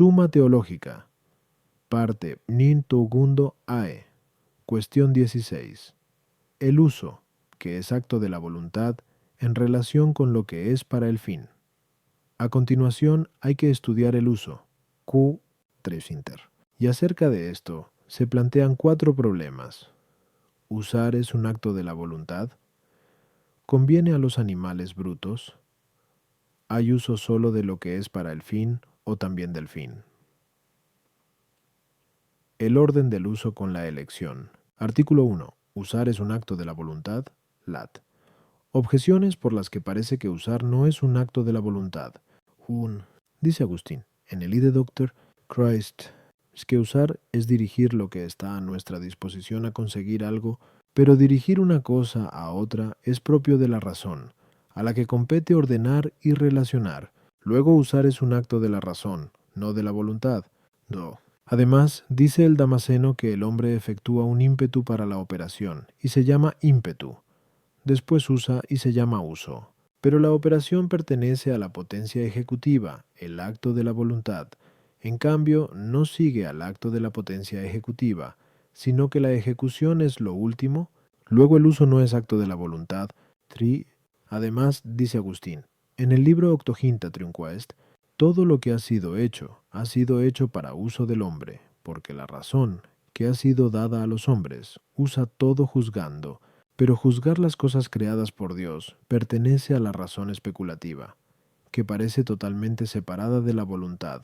Suma teológica. Parte Nin Togundo Ae. Cuestión 16. El uso, que es acto de la voluntad, en relación con lo que es para el fin. A continuación hay que estudiar el uso. Q. 3 inter. Y acerca de esto, se plantean 4 problemas. ¿Usar es un acto de la voluntad? ¿Conviene a los animales brutos? ¿Hay uso solo de lo que es para el fin o también del fin? El orden del uso con la elección. Artículo 1. ¿Usar es un acto de la voluntad? Lat. Objeciones por las que parece que usar no es un acto de la voluntad. 1. Dice Agustín, en el Ide Doctor Christ, es que usar es dirigir lo que está a nuestra disposición a conseguir algo, pero dirigir una cosa a otra es propio de la razón, a la que compete ordenar y relacionar. Luego usar es un acto de la razón, no de la voluntad. 2. Además, dice el Damasceno que el hombre efectúa un ímpetu para la operación, y se llama ímpetu. Después usa y se llama uso. Pero la operación pertenece a la potencia ejecutiva, el acto de la voluntad. En cambio, no sigue al acto de la potencia ejecutiva, sino que la ejecución es lo último. Luego el uso no es acto de la voluntad. 3. Además, dice Agustín, en el libro Octoginta Triunquest, todo lo que ha sido hecho para uso del hombre, porque la razón, que ha sido dada a los hombres, usa todo juzgando, pero juzgar las cosas creadas por Dios pertenece a la razón especulativa, que parece totalmente separada de la voluntad,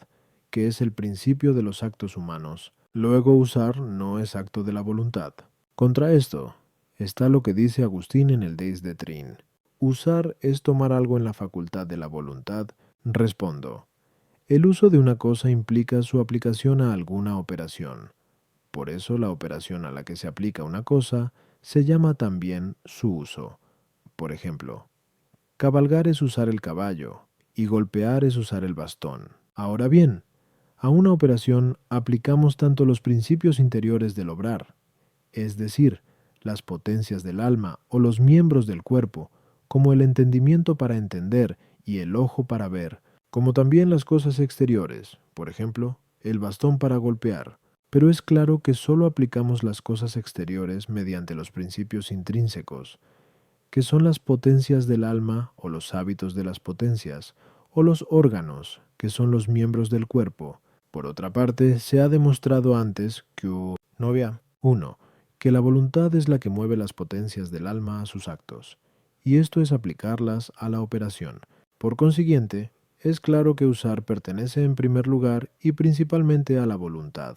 que es el principio de los actos humanos. Luego usar no es acto de la voluntad. Contra esto está lo que dice Agustín en el Deis de Trin. Usar es tomar algo en la facultad de la voluntad. Respondo. El uso de una cosa implica su aplicación a alguna operación. Por eso la operación a la que se aplica una cosa se llama también su uso. Por ejemplo, cabalgar es usar el caballo y golpear es usar el bastón. Ahora bien, a una operación aplicamos tanto los principios interiores del obrar, es decir, las potencias del alma o los miembros del cuerpo, como el entendimiento para entender y el ojo para ver, como también las cosas exteriores, por ejemplo, el bastón para golpear. Pero es claro que sólo aplicamos las cosas exteriores mediante los principios intrínsecos, que son las potencias del alma o los hábitos de las potencias, o los órganos, que son los miembros del cuerpo. Por otra parte, se ha demostrado antes que 1. Que la voluntad es la que mueve las potencias del alma a sus actos, y esto es aplicarlas a la operación. Por consiguiente, es claro que usar pertenece en primer lugar y principalmente a la voluntad.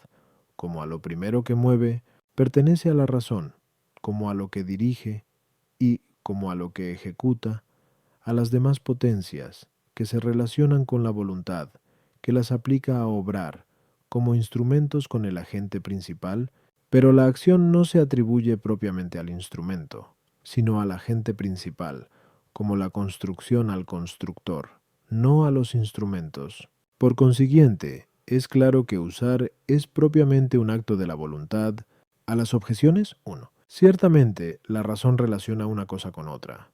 Como a lo primero que mueve, pertenece a la razón, como a lo que dirige y, como a lo que ejecuta, a las demás potencias que se relacionan con la voluntad, que las aplica a obrar, como instrumentos con el agente principal, pero la acción no se atribuye propiamente al instrumento, sino al agente principal, como la construcción al constructor, no a los instrumentos. Por consiguiente, es claro que usar es propiamente un acto de la voluntad. A las objeciones, 1. Ciertamente, la razón relaciona una cosa con otra,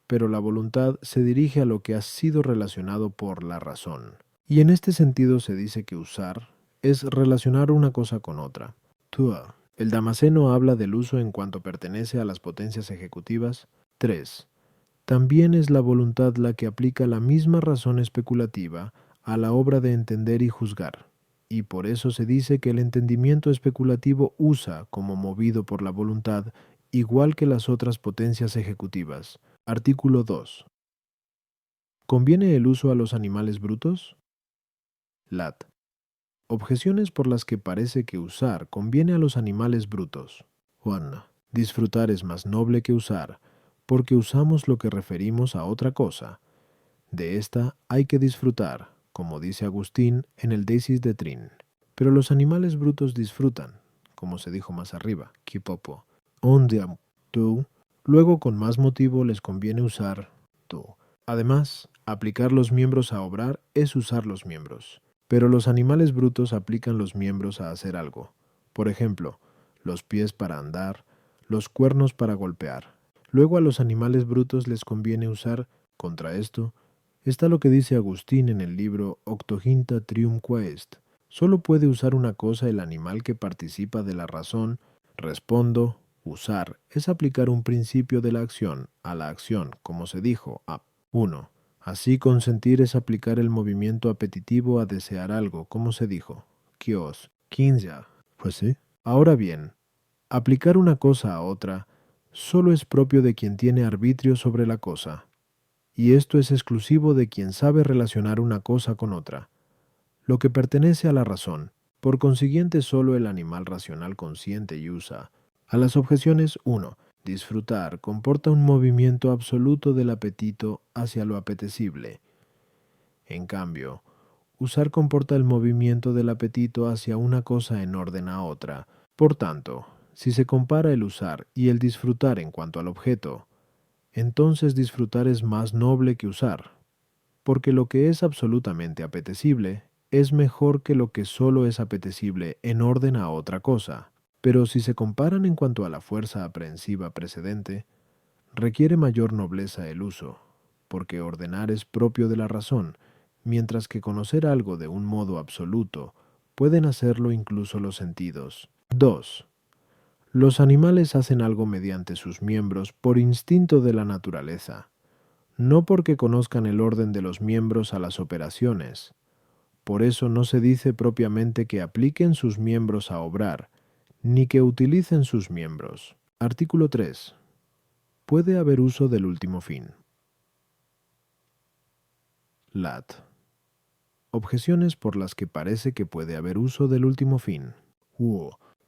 pero la voluntad se dirige a lo que ha sido relacionado por la razón. Y en este sentido se dice que usar es relacionar una cosa con otra. 2. El Damasceno habla del uso en cuanto pertenece a las potencias ejecutivas. 3. También es la voluntad la que aplica la misma razón especulativa a la obra de entender y juzgar, y por eso se dice que el entendimiento especulativo usa como movido por la voluntad, igual que las otras potencias ejecutivas. Artículo 2. ¿Conviene el uso a los animales brutos? Lat. Objeciones por las que parece que usar conviene a los animales brutos. 1. Disfrutar es más noble que usar, porque usamos lo que referimos a otra cosa. De esta hay que disfrutar, como dice Agustín en el Desis de Trin. Pero los animales brutos disfrutan, como se dijo más arriba, quipopo. Ondiam tu. Luego con más motivo les conviene usar tu. Además, aplicar los miembros a obrar es usar los miembros. Pero los animales brutos aplican los miembros a hacer algo. Por ejemplo, los pies para andar, los cuernos para golpear. Luego a los animales brutos les conviene usar, contra esto, Está lo que dice Agustín en el libro Octoginta Triumque Est. Solo puede usar una cosa el animal que participa de la razón. Respondo, usar es aplicar un principio de la acción a la acción, como se dijo, a 1. Así consentir es aplicar el movimiento apetitivo a desear algo, como se dijo, Kios, 15. Pues sí. Ahora bien, aplicar una cosa a otra solo es propio de quien tiene arbitrio sobre la cosa, y esto es exclusivo de quien sabe relacionar una cosa con otra, lo que pertenece a la razón. Por consiguiente, solo el animal racional consciente y usa. A las objeciones 1. Disfrutar comporta un movimiento absoluto del apetito hacia lo apetecible. En cambio, usar comporta el movimiento del apetito hacia una cosa en orden a otra. Por tanto, si se compara el usar y el disfrutar en cuanto al objeto, entonces disfrutar es más noble que usar, porque lo que es absolutamente apetecible es mejor que lo que solo es apetecible en orden a otra cosa. Pero si se comparan en cuanto a la fuerza aprehensiva precedente, requiere mayor nobleza el uso, porque ordenar es propio de la razón, mientras que conocer algo de un modo absoluto pueden hacerlo incluso los sentidos. 2. Los animales hacen algo mediante sus miembros por instinto de la naturaleza, no porque conozcan el orden de los miembros a las operaciones. Por eso no se dice propiamente que apliquen sus miembros a obrar, ni que utilicen sus miembros. Artículo 3. Puede haber uso del último fin. Lat. Objeciones por las que parece que puede haber uso del último fin.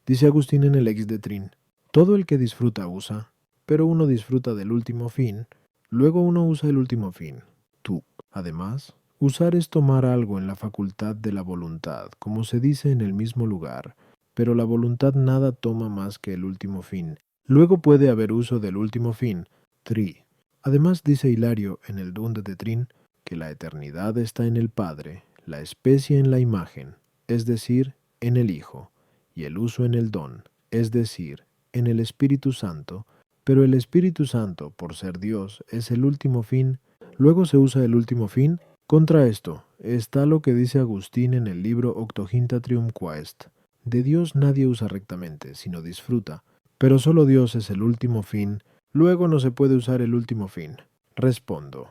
Dice Agustín en el Ex de Trin. Todo el que disfruta usa, pero uno disfruta del último fin, luego uno usa el último fin. Tú. Además, usar es tomar algo en la facultad de la voluntad, como se dice en el mismo lugar, pero la voluntad nada toma más que el último fin. Luego puede haber uso del último fin. Tri. Además dice Hilario en el Dunda de Trin que la eternidad está en el Padre, la especie en la imagen, es decir, en el Hijo, y el uso en el don, es decir, en el Espíritu Santo, pero el Espíritu Santo, por ser Dios, es el último fin. Luego se usa el último fin. Contra esto está lo que dice Agustín en el libro Octoginta Triumque Est. De Dios nadie usa rectamente, sino disfruta, pero solo Dios es el último fin. Luego no se puede usar el último fin. Respondo.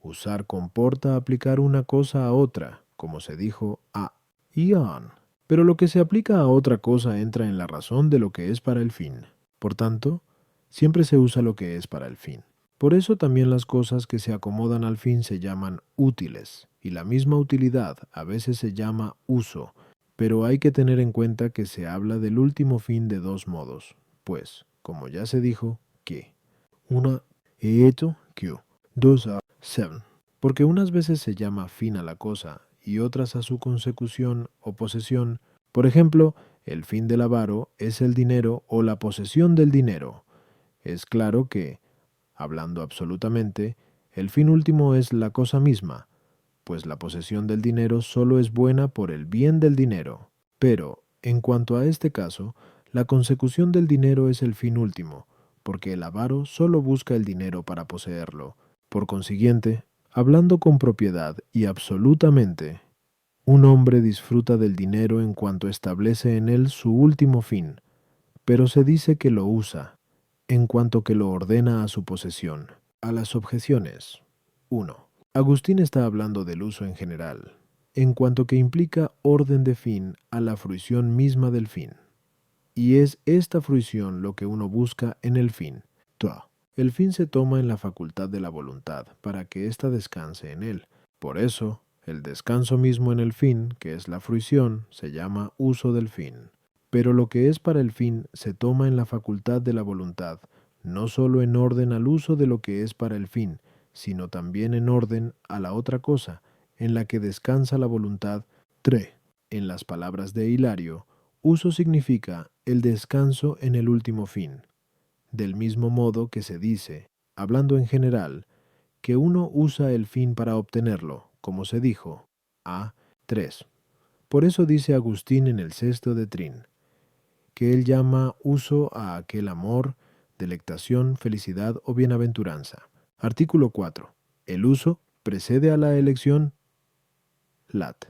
Usar comporta aplicar una cosa a otra, como se dijo a Ion. Pero lo que se aplica a otra cosa entra en la razón de lo que es para el fin. Por tanto, siempre se usa lo que es para el fin. Por eso también las cosas que se acomodan al fin se llaman útiles, y la misma utilidad a veces se llama uso, pero hay que tener en cuenta que se habla del último fin de dos modos, pues, como ya se dijo, que una hecho que dos a 7, porque unas veces se llama fin a la cosa y otras a su consecución o posesión. Por ejemplo, el fin del avaro es el dinero o la posesión del dinero. Es claro que, hablando absolutamente, el fin último es la cosa misma, pues la posesión del dinero solo es buena por el bien del dinero. Pero, en cuanto a este caso, la consecución del dinero es el fin último, porque el avaro solo busca el dinero para poseerlo. Por consiguiente, hablando con propiedad y absolutamente, un hombre disfruta del dinero en cuanto establece en él su último fin, pero se dice que lo usa, en cuanto que lo ordena a su posesión. A las objeciones. 1. Agustín está hablando del uso en general, en cuanto que implica orden de fin a la fruición misma del fin. Y es esta fruición lo que uno busca en el fin. 2. El fin se toma en la facultad de la voluntad, para que ésta descanse en él. Por eso, el descanso mismo en el fin, que es la fruición, se llama uso del fin. Pero lo que es para el fin se toma en la facultad de la voluntad, no sólo en orden al uso de lo que es para el fin, sino también en orden a la otra cosa, en la que descansa la voluntad. 3. En las palabras de Hilario, uso significa el descanso en el último fin. Del mismo modo que se dice, hablando en general, que uno usa el fin para obtenerlo, como se dijo. A. 3. Por eso dice Agustín en el Sexto de Trin, que él llama uso a aquel amor, delectación, felicidad o bienaventuranza. Artículo 4. El uso precede a la elección, lat.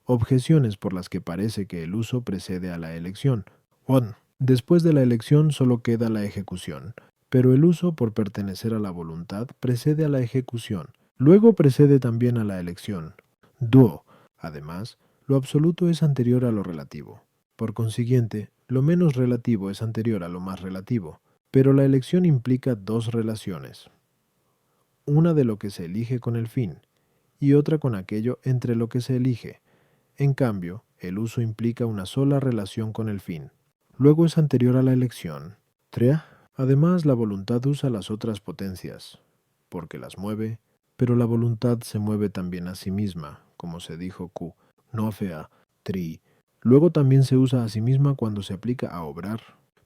Objeciones por las que parece que el uso precede a la elección. 1. Después de la elección solo queda la ejecución, pero el uso por pertenecer a la voluntad precede a la ejecución. Luego precede también a la elección. 2. Además, lo absoluto es anterior a lo relativo. Por consiguiente, lo menos relativo es anterior a lo más relativo. Pero la elección implica dos relaciones. Una de lo que se elige con el fin, y otra con aquello entre lo que se elige. En cambio, el uso implica una sola relación con el fin. Luego es anterior a la elección. 3. Además, la voluntad usa las otras potencias, porque las mueve, pero la voluntad se mueve también a sí misma, como se dijo Q, no fea, tri. Luego también se usa a sí misma cuando se aplica a obrar,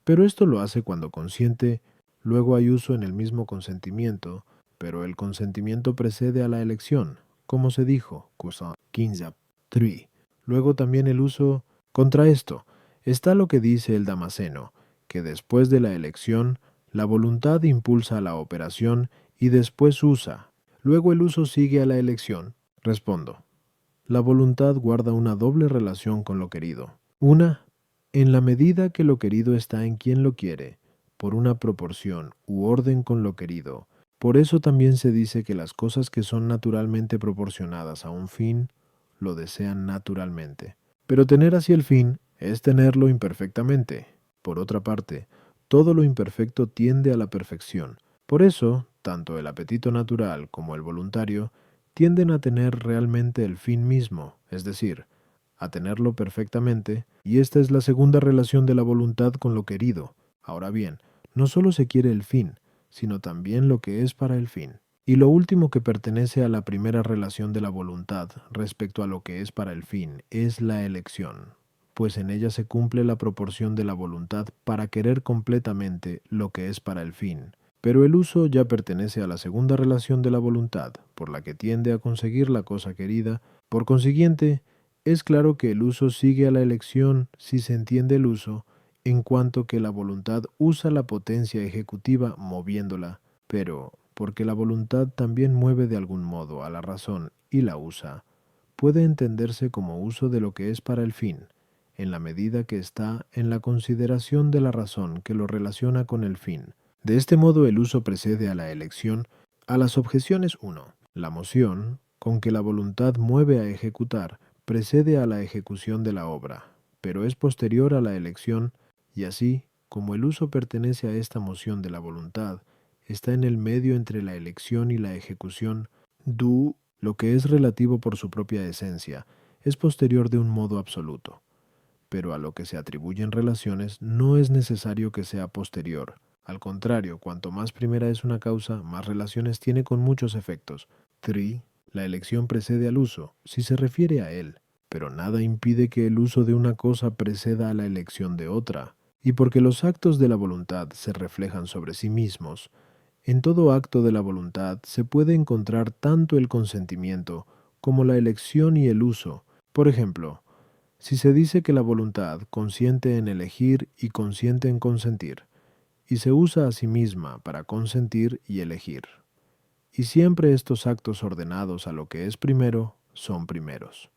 pero esto lo hace cuando consiente. Luego hay uso en el mismo consentimiento, pero el consentimiento precede a la elección, como se dijo, Kusa, Kinzap, tri. Luego también el uso. Contra esto está lo que dice el Damasceno, que después de la elección, la voluntad impulsa la operación y después usa. Luego el uso sigue a la elección. Respondo. La voluntad guarda una doble relación con lo querido. Una, en la medida que lo querido está en quien lo quiere, por una proporción u orden con lo querido. Por eso también se dice que las cosas que son naturalmente proporcionadas a un fin, lo desean naturalmente. Pero tener así el fin es tenerlo imperfectamente. Por otra parte, todo lo imperfecto tiende a la perfección. Por eso, tanto el apetito natural como el voluntario tienden a tener realmente el fin mismo, es decir, a tenerlo perfectamente, y esta es la segunda relación de la voluntad con lo querido. Ahora bien, no solo se quiere el fin, sino también lo que es para el fin. Y lo último que pertenece a la primera relación de la voluntad respecto a lo que es para el fin es la elección, pues en ella se cumple la proporción de la voluntad para querer completamente lo que es para el fin. Pero el uso ya pertenece a la segunda relación de la voluntad, por la que tiende a conseguir la cosa querida. Por consiguiente, es claro que el uso sigue a la elección si se entiende el uso, en cuanto que la voluntad usa la potencia ejecutiva moviéndola, pero porque la voluntad también mueve de algún modo a la razón y la usa, puede entenderse como uso de lo que es para el fin, en la medida que está en la consideración de la razón que lo relaciona con el fin. De este modo el uso precede a la elección. A las objeciones 1. La moción, con que la voluntad mueve a ejecutar, precede a la ejecución de la obra, pero es posterior a la elección, y así, como el uso pertenece a esta moción de la voluntad, está en el medio entre la elección y la ejecución. Du, lo que es relativo por su propia esencia, es posterior de un modo absoluto, pero a lo que se atribuyen relaciones no es necesario que sea posterior. Al contrario, cuanto más primera es una causa, más relaciones tiene con muchos efectos. 3. La elección precede al uso, si se refiere a él, pero nada impide que el uso de una cosa preceda a la elección de otra. Y porque los actos de la voluntad se reflejan sobre sí mismos, en todo acto de la voluntad se puede encontrar tanto el consentimiento como la elección y el uso. Por ejemplo, si se dice que la voluntad consiente en elegir y consiente en consentir, y se usa a sí misma para consentir y elegir. Y siempre estos actos ordenados a lo que es primero son primeros.